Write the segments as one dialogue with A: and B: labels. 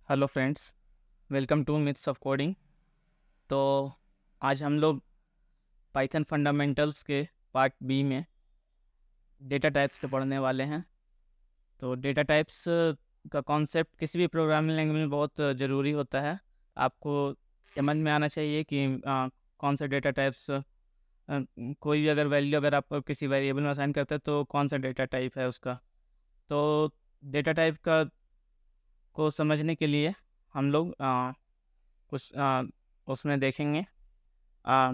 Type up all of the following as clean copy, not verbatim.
A: Hello friends, welcome to myths of coding. तो आज हम लोग पाइथन फंडामेंटल्स के पार्ट बी में डेटा टाइप्स के पढ़ने वाले हैं। तो डेटा टाइप्स का कॉन्सेप्ट किसी भी प्रोग्रामिंग लैंग्वेज में बहुत ज़रूरी होता है। आपको समझ में आना चाहिए कि कौन से डेटा टाइप्स, कोई भी अगर वैल्यू अगर आप किसी वेरिएबल में असाइन करते हैं तो कौन सा डेटा टाइप है उसका। तो डेटा टाइप का को समझने के लिए हम लोग कुछ उसमें देखेंगे।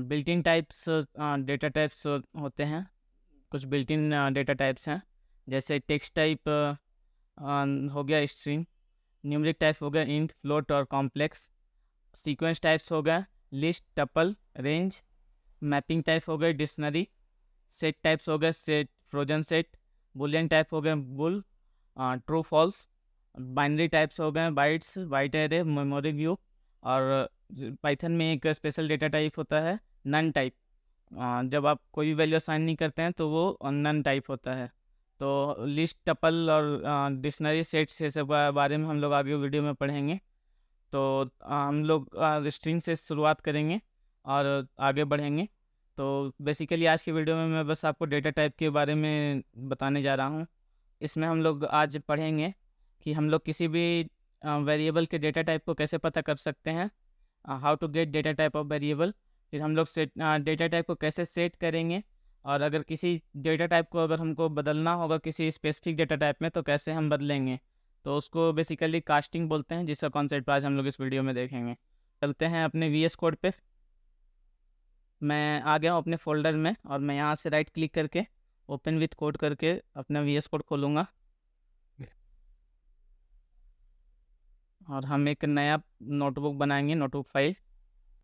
A: Built in types data types होते हैं। कुछ बिल्ट इन डेटा टाइप्स हैं, जैसे टेक्स्ट टाइप हो गया, स्ट्रिंग। न्यूमेरिक टाइप हो गया, इंट, फ्लोट और कॉम्प्लेक्स। सीक्वेंस टाइप्स हो गया, list, tuple, range. Mapping type हो गए, डिक्शनरी। सेट टाइप्स हो गए, set, frozen set. Boolean type हो गए, bool, true, false. Binary types हो गए, bytes, byte array, memory view. और पाइथन में एक स्पेशल डेटा टाइप होता है, नन टाइप। जब आप कोई भी वैल्यू असाइन नहीं करते हैं तो वो नन टाइप होता है। तो लिस्ट, टपल और डिक्शनरी, सेट्स, ये सब बारे में हम लोग आगे वीडियो में पढ़ेंगे। तो हम लोग स्ट्रिंग से शुरुआत करेंगे और आगे बढ़ेंगे। तो बेसिकली आज की वीडियो में मैं बस आपको डेटा टाइप के बारे में बताने जा रहा हूँ। इसमें हम लोग आज पढ़ेंगे कि हम लोग किसी भी वेरिएबल के डेटा टाइप को कैसे पता कर सकते हैं, how to get data type of variable. फिर हम लोग सेट डेटा टाइप को कैसे सेट करेंगे, और अगर किसी डेटा टाइप को अगर हमको बदलना होगा किसी स्पेसिफिक डेटा टाइप में तो कैसे हम बदलेंगे। तो उसको बेसिकली कास्टिंग बोलते हैं, जिसका कॉन्सेप्ट आज हम लोग इस वीडियो में देखेंगे। चलते हैं अपने VS कोड पे। मैं आ गया हूँ अपने फोल्डर में और मैं यहाँ से राइट क्लिक करके ओपन विथ कोड करके अपना VS कोड खोलूँगा और हम एक नया नोटबुक बनाएंगे, notebook file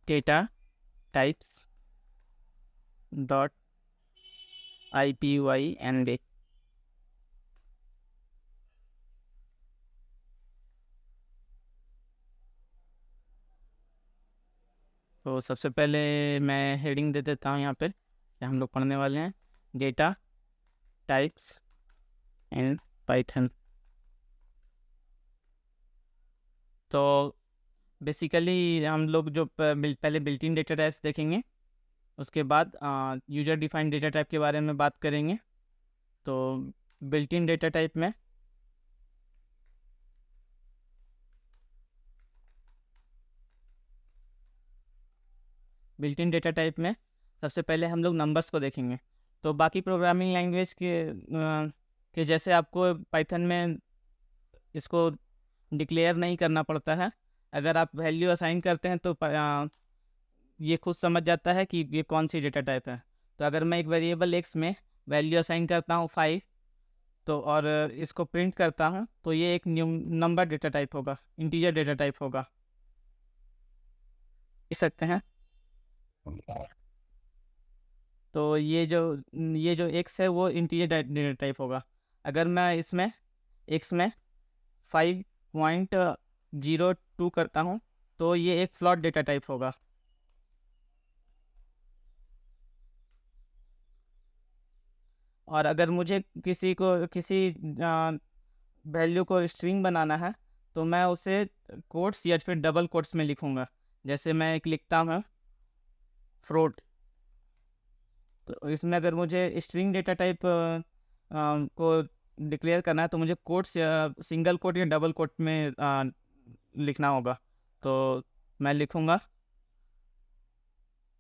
A: data types dot IPYND। तो सबसे पहले मैं हेडिंग दे देता हूँ यहाँ पे कि हम लोग पढ़ने वाले हैं डेटा टाइप्स इन पाइथन। तो बेसिकली हम लोग जो पहले बिल्ट इन डेटा टाइप्स देखेंगे, उसके बाद यूजर डिफाइंड डेटा टाइप के बारे में बात करेंगे। तो बिल्ट इन डेटा टाइप में सबसे पहले हम लोग नंबर्स को देखेंगे। तो बाकी प्रोग्रामिंग लैंग्वेज के जैसे आपको पाइथन में इसको डिक्लेयर नहीं करना पड़ता है। अगर आप वैल्यू असाइन करते हैं तो ये खुद समझ जाता है कि ये कौन सी डेटा टाइप है। तो अगर मैं एक वेरिएबल एक्स में वैल्यू असाइन करता हूँ 5, तो और इसको प्रिंट करता हूँ तो ये एक न्यू नंबर डेटा टाइप होगा, इंटीजर डेटा टाइप होगा, देख सकते हैं। तो ये जो एक्स है वो इंटीजर डेटा टाइप होगा। अगर मैं इसमें एक्स में 5.02 करता हूँ तो ये एक फ्लॉट डेटा टाइप होगा। और अगर मुझे किसी वैल्यू को स्ट्रिंग बनाना है तो मैं उसे कोट्स या फिर डबल कोट्स में लिखूँगा। जैसे मैं एक लिखता हूँ फ्रूट, तो इसमें अगर मुझे स्ट्रिंग डेटा टाइप को डिक्लेयर करना है तो मुझे कोट्स या सिंगल कोट या डबल कोट में लिखना होगा। तो मैं लिखूँगा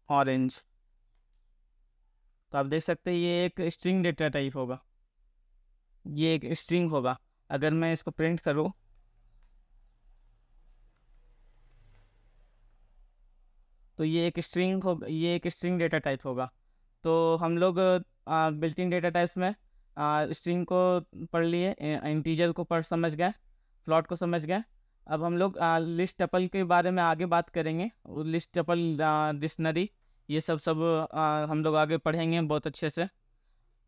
A: ऑरेंज। तो आप देख सकते हैं ये एक स्ट्रिंग डेटा टाइप होगा, ये एक स्ट्रिंग होगा। अगर मैं इसको प्रिंट करूँ तो ये एक स्ट्रिंग डेटा टाइप होगा। तो हम लोग बिल्ट इन डेटा टाइप्स में स्ट्रिंग को पढ़ लिए, इंटीजर को पढ़ समझ गए, फ्लॉट को समझ गए। अब हम लोग लिस्ट टपल के बारे में आगे बात करेंगे। लिस्ट टपल, डिक्शनरी, ये सब हम लोग आगे पढ़ेंगे बहुत अच्छे से।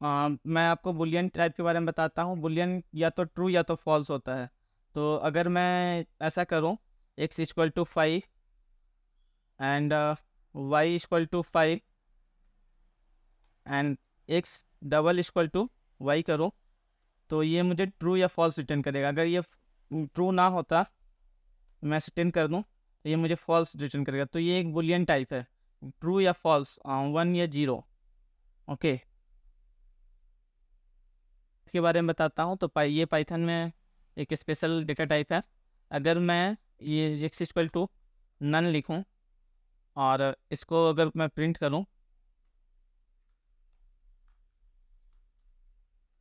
A: मैं आपको बुलियन टाइप के बारे में बताता हूँ। बुलियन या तो ट्रू या तो फॉल्स होता है। तो अगर मैं ऐसा करूँ, x equal to 5 and y equal to 5 and x double equal to y करूँ तो ये मुझे ट्रू या फॉल्स रिटर्न करेगा। अगर ये ट्रू ना होता मैं इसे 10 कर दूँ तो ये मुझे फॉल्स रिटर्न करेगा। तो ये एक बुलियन टाइप है, ट्रू या फॉल्स, 1 या 0। ओके, के बारे में बताता हूँ। तो ये पाइथन में एक स्पेशल डेटा टाइप है। अगर मैं ये x इक्वल टू नन लिखूँ और इसको अगर मैं प्रिंट करूँ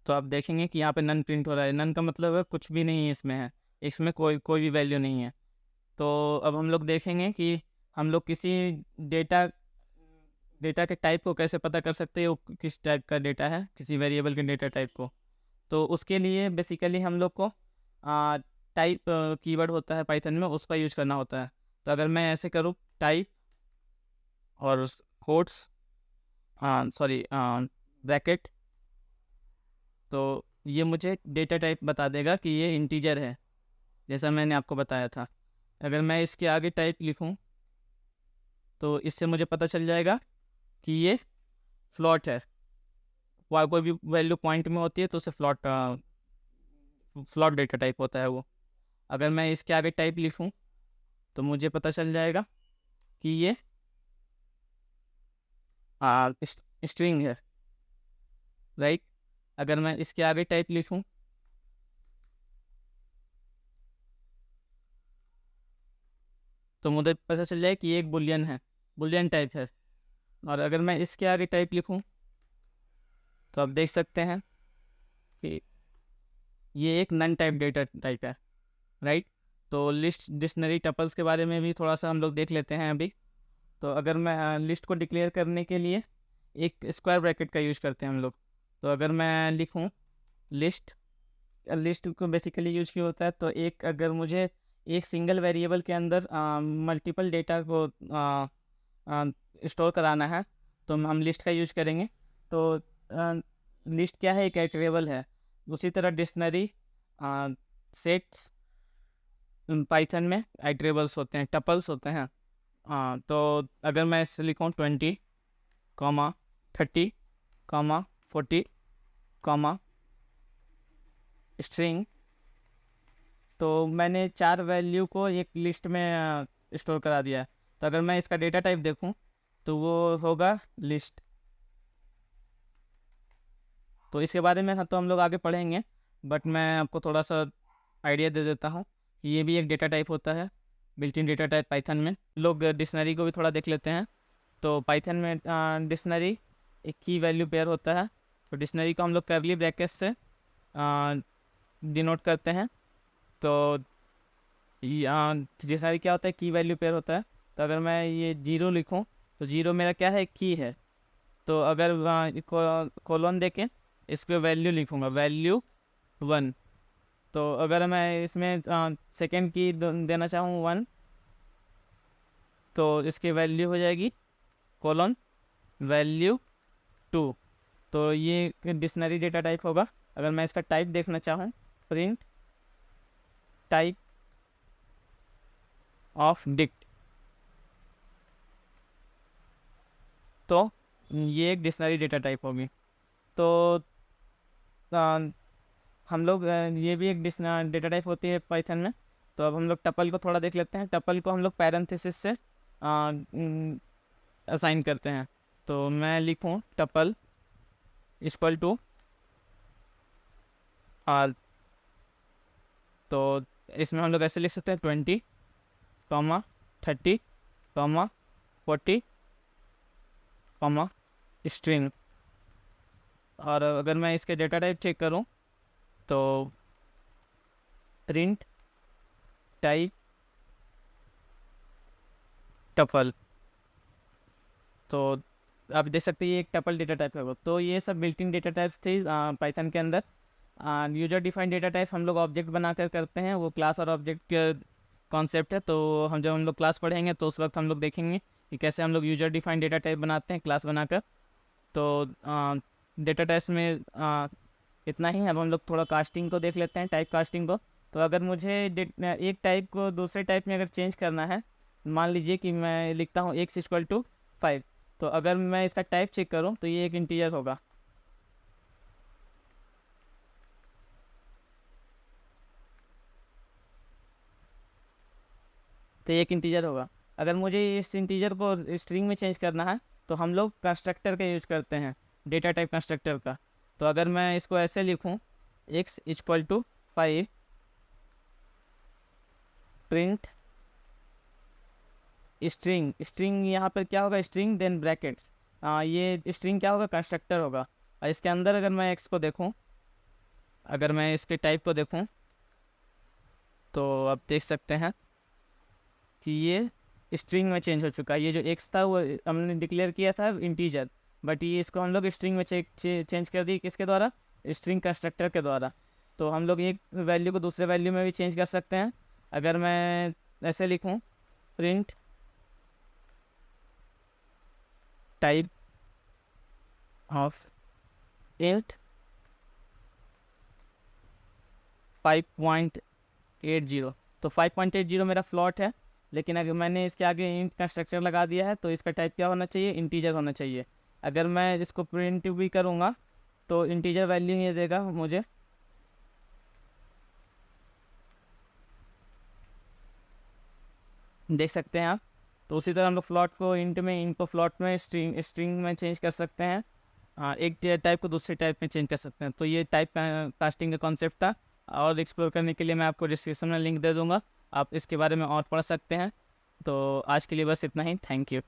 A: तो आप देखेंगे कि यहाँ पे नन प्रिंट हो रहा है। नन का मतलब है कुछ भी नहीं है इसमें है, इसमें कोई भी वैल्यू नहीं है। तो अब हम लोग देखेंगे कि हम लोग किसी डेटा डेटा के टाइप को कैसे पता कर सकते हैं वो किस टाइप का डेटा है, किसी वेरिएबल के डेटा टाइप को। तो उसके लिए बेसिकली हम लोग को टाइप कीवर्ड होता है पाइथन में, उसका यूज करना होता है। तो अगर मैं ऐसे करूँ टाइप और कोट्स, सॉरी ब्रैकेट, तो ये मुझे डेटा टाइप बता देगा कि ये इंटीजर है, जैसा मैंने आपको बताया था। अगर मैं इसके आगे टाइप लिखूं तो इससे मुझे पता चल जाएगा कि ये फ्लॉट है। कोई भी वैल्यू पॉइंट में होती है तो उसे फ्लॉट डेटा टाइप होता है वो। अगर मैं इसके आगे टाइप लिखूं तो मुझे पता चल जाएगा कि ये स्ट्रिंग है, राइट। अगर मैं इसके आगे टाइप लिखूं तो मुझे पता चल जाए कि ये एक बुलियन है, बुलियन टाइप है। और अगर मैं इसके आगे टाइप लिखूं तो आप देख सकते हैं कि ये एक नन टाइप डेटा टाइप है, राइट। तो लिस्ट, डिक्शनरी, टपल्स के बारे में भी थोड़ा सा हम लोग देख लेते हैं अभी। तो अगर मैं लिस्ट को डिक्लेयर करने के लिए एक स्क्वायर ब्रैकेट का यूज करते हैं हम लोग। तो अगर मैं लिखूं लिस्ट, लिस्ट को बेसिकली यूज क्यों होता है, तो एक अगर मुझे एक सिंगल वेरिएबल के अंदर मल्टीपल डेटा को स्टोर कराना है तो हम लिस्ट का यूज करेंगे। तो लिस्ट क्या है, एक एट्रेबल है। उसी तरह डिक्शनरी, सेट्स पाइथन में एट्रेबल्स होते हैं, टपल्स होते हैं। तो अगर मैं इससे लिखूँ 20, 30, 40, स्ट्रिंग, तो मैंने 4 वैल्यू को एक लिस्ट में स्टोर करा दिया है। तो अगर मैं इसका डेटा टाइप देखूं तो वो होगा लिस्ट। तो इसके बारे में तो हम लोग आगे पढ़ेंगे, बट मैं आपको थोड़ा सा आइडिया दे देता हूँ कि ये भी एक डेटा टाइप होता है, built in data type Python में। लोग डिक्शनरी को भी थोड़ा देख लेते हैं। तो पाइथन में डिक्शनरी एक की वैल्यू पेयर होता है। तो डिक्शनरी को हम लोग कर्ली ब्रैकेट से डिनोट करते हैं। तो डिक्शनरी क्या होता है, की वैल्यू पेयर होता है। तो अगर मैं ये 0 लिखूं तो 0 मेरा क्या है, की है। तो अगर कोलोन देके इसके वैल्यू लिखूंगा, वैल्यू 1। तो अगर मैं इसमें सेकेंड की देना चाहूँ 1 तो इसकी वैल्यू हो जाएगी कोलोन वैल्यू 2। तो ये डिक्शनरी डेटा टाइप होगा। अगर मैं इसका टाइप देखना चाहूँ, प्रिंट टाइप ऑफ डिक्ट, तो ये एक डिक्शनरी डेटा टाइप होगी। तो आ, हम लोग ये भी एक डेटा टाइप होती है पाइथन में। तो अब हम लोग टपल को थोड़ा देख लेते हैं। टपल को हम लोग पैरेंथेसिस से असाइन करते हैं। तो मैं लिखूं टपल इक्वल टू आल, तो इसमें हम लोग ऐसे लिख सकते हैं 20, 30, 40, स्ट्रिंग। और अगर मैं इसके डेटा टाइप चेक करूं तो प्रिंट टाइप टपल, तो आप देख सकते हैं ये एक टपल डेटा टाइप है। तो ये सब बिल्ट इन डेटा टाइप थी पाइथन के अंदर। यूजर डिफाइंड डेटा टाइप हम लोग ऑब्जेक्ट बनाकर करते हैं, वो क्लास और ऑब्जेक्ट का कॉन्सेप्ट है। तो हम लोग क्लास पढ़ेंगे तो उस वक्त हम लोग देखेंगे कि कैसे हम लोग यूजर डिफाइंड डेटा टाइप बनाते हैं क्लास बनाकर। तो डेटा टाइप्स में इतना ही। अब हम लोग थोड़ा कास्टिंग को देख लेते हैं, टाइप कास्टिंग को। तो अगर मुझे एक टाइप को दूसरे टाइप में अगर चेंज करना है, मान लीजिए कि मैं लिखता हूँ x इक्वल टू 5, तो अगर मैं इसका टाइप चेक करूँ तो ये एक इंटीजर होगा। तो ये एक इंटीजर होगा। अगर मुझे इस इंटीजर को स्ट्रिंग में चेंज करना है तो हम लोग कंस्ट्रक्टर का यूज करते हैं, डेटा टाइप कंस्ट्रक्टर का। तो अगर मैं इसको ऐसे लिखूं, x equal to 5 print string, string यहाँ पर क्या होगा, स्ट्रिंग देन ब्रैकेट्स, ये स्ट्रिंग क्या होगा, कंस्ट्रक्टर होगा। और इसके अंदर अगर मैं x को देखूँ, अगर मैं इसके टाइप को देखूँ तो आप देख सकते हैं कि ये स्ट्रिंग में चेंज हो चुका है। ये जो x था वो हमने डिक्लेयर किया था इंटीजर, बट ये इसको हम लोग स्ट्रिंग में चेंज कर दिए, किसके द्वारा, स्ट्रिंग कंस्ट्रक्टर के द्वारा। तो हम लोग एक वैल्यू को दूसरे वैल्यू में भी चेंज कर सकते हैं। अगर मैं ऐसे लिखूं, प्रिंट टाइप ऑफ इंट 5.80, तो 5.80 मेरा फ्लॉट है, लेकिन अगर मैंने इसके आगे इंट कंस्ट्रक्टर लगा दिया है तो इसका टाइप क्या होना चाहिए, इंटीजर होना चाहिए। अगर मैं इसको प्रिंट भी करूँगा तो इंटीजर वैल्यू ये देगा मुझे, देख सकते हैं आप। तो उसी तरह हम लोग फ्लॉट को इंट में, इंट को फ्लॉट में, स्ट्रिंग में चेंज कर सकते हैं। हाँ, एक टाइप को दूसरे टाइप में चेंज कर सकते हैं। तो ये टाइप कास्टिंग का कॉन्सेप्ट था, और एक्सप्लोर करने के लिए मैं आपको डिस्क्रिप्शन में लिंक दे दूँगा, आप इसके बारे में और पढ़ सकते हैं। तो आज के लिए बस इतना ही, थैंक यू।